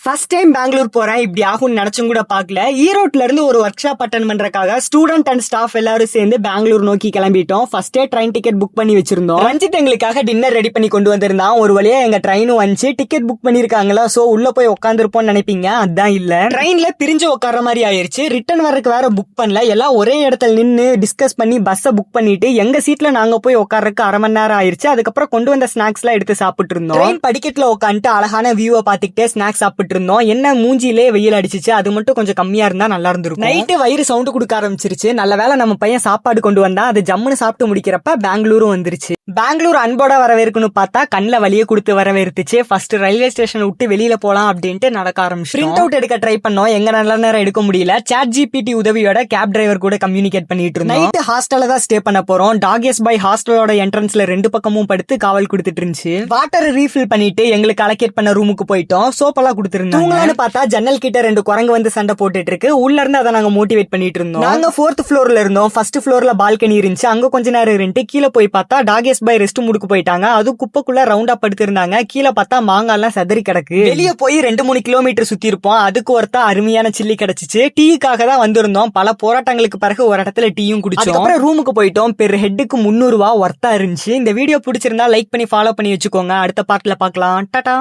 First time Bangalore போறேன், இப்படி ஆகும்னு நினைச்சும் கூட பாக்கல. ஈரோட்ல இருந்து ஒரு ஒர்க் ஷாப் அட்டன் பண்றதுக்காக ஸ்டூடெண்ட் அண்ட் ஸ்டாஃப் எல்லாரும் சேர்ந்து பெங்களூர் நோக்கி கிளம்பிட்டோம். ஃபர்ஸ்டே ட்ரெயின் டிக்கெட் புக் பண்ணி வச்சிருந்தோம். ரஞ்சித் எங்களுக்காக டின்னர் ரெடி பண்ணி கொண்டு வந்திருந்தான். ஒரு வழியா எங்க ட்ரெயினும் வந்துச்சு. டிக்கெட் புக் பண்ணிருக்காங்களா, சோ உள்ள போய் உட்காந்துருப்போம் நினைப்பீங்க, அதான் இல்ல. ட்ரெயின்ல பிரிஞ்சு உட்கார மாதிரி ஆயிருச்சு. ரிட்டர்ன் வரக்கு வேற புக் பண்ணல. எல்லாம் ஒரே இடத்துல நின்னு டிஸ்கஸ் பண்ணி பஸ்ஸ புக் பண்ணிட்டு எங்க சீட்ல நாங்க போய் உட்கார்றதுக்கு அரை மணி நேரம் ஆயிருச்சு. அதுக்கப்புறம் கொண்டு வந்த ஸ்நாக்ஸ் எல்லாம் எடுத்து சாப்பிட்டு இருந்தோம். ட்ரெயின் படிக்கட்டுல உட்காந்துட்டு அழகான வியூவை பாத்துக்கிட்டே ஸ்நாக்ஸ் சாப்பிட்டு இருந்தோம். என்ன மூஞ்சிலே வெயில் அடிச்சிச்சு, அது மட்டும் கொஞ்சம் கம்மியா இருந்தா நல்லா இருந்திருக்கும். நைட்டு வயிறு சவுண்ட் கொடுக்க ஆரம்பிச்சிருச்சு. நல்ல வேளை நம்ம பையன் சாப்பாடு கொண்டு வந்தா. அது ஜம்முன்னு சாப்பிட்டு முடிக்கிறப்ப பெங்களூரும் வந்துருச்சு. பெங்களூர் அன்போட வரவேற்குன்னு பார்த்தா கண்ணில் வலிய கொடுத்து வரவேற்த்துச்சு. ஃபர்ஸ்ட் ரயில்வே ஸ்டேஷன் விட்டு வெளியில போலாம் அப்படின்ட்டு நடக்க ஆரம்பிச்சு. பிரிண்ட் அவுட் எடுக்க ட்ரை பண்ணோம். எங்க நல்ல நேரம் எடுக்க முடியல. சாட் ஜிபிடி உதவியோட கேப் டிரைவர் கூட கம்யூனிகேட் பண்ணிட்டு இருந்தோம். நைட்டு ஹாஸ்டல்ல தான் ஸ்டே பண்ண போறோம். டாகேஸ் பாய் ஹாஸ்டலோட என்ட்ரன்ஸ்ல ரெண்டு பக்கமும் படுத்து காவல் கொடுத்துட்டு இருந்துச்சு. வாட்டர் ரீஃபில் பண்ணிட்டு எங்களுக்கு அலோகேட் பண்ண ரூமுக்கு போயிட்டோம். சோப்பெல்லாம் கொடுத்துருந்தோம். பார்த்தா ஜன்னல் கிட்ட ரெண்டு குரங்கு வந்து சண்டை போட்டுட்டு இருக்கு. உள்ள இருந்து அதை நாங்க மோட்டிவேட் பண்ணிட்டு இருந்தோம். நாங்க 4th ஃப்ளோர்ல இருந்தோம். ஃபர்ஸ்ட் ஃப்ளோர்ல பால்கனி இருந்துச்சு. அங்க கொஞ்ச நேரம் இருந்துட்டு கீழே போய் பார்த்தா டாகேஸ் பாய் ரெஸ்ட் முடுக்கு போயிட்டாங்க. அது குப்பைக்குள்ள ரவுண்டா படுத்து இருந்தாங்க. கீழே பார்த்தா மாங்காய் எல்லாம் செதறி கிடக்கு. வெளியே போய் 2-3 கிலோமீட்டர் சுத்தி இருப்போம். அதுக்கு ஒருத்தா அருமையான சில்லி கிடைச்சிச்சு. டீக்காக தான் வந்திருந்தோம். பல போராட்டங்களுக்கு பிறகு ஒரு இடத்துல டீயும் குடிச்சோம். அப்புறம் ரூமுக்கு போயிட்டோம். பெர் ஹெட்டுக்கு 300 ரூபாய் ஒர்த்தா இருந்துச்சு. இந்த வீடியோ பிடிச்சிருந்தா லைக் பண்ணி ஃபாலோ பண்ணி வச்சுக்கோங்க. அடுத்த பார்ட்ல பார்க்கலாம். டாடா.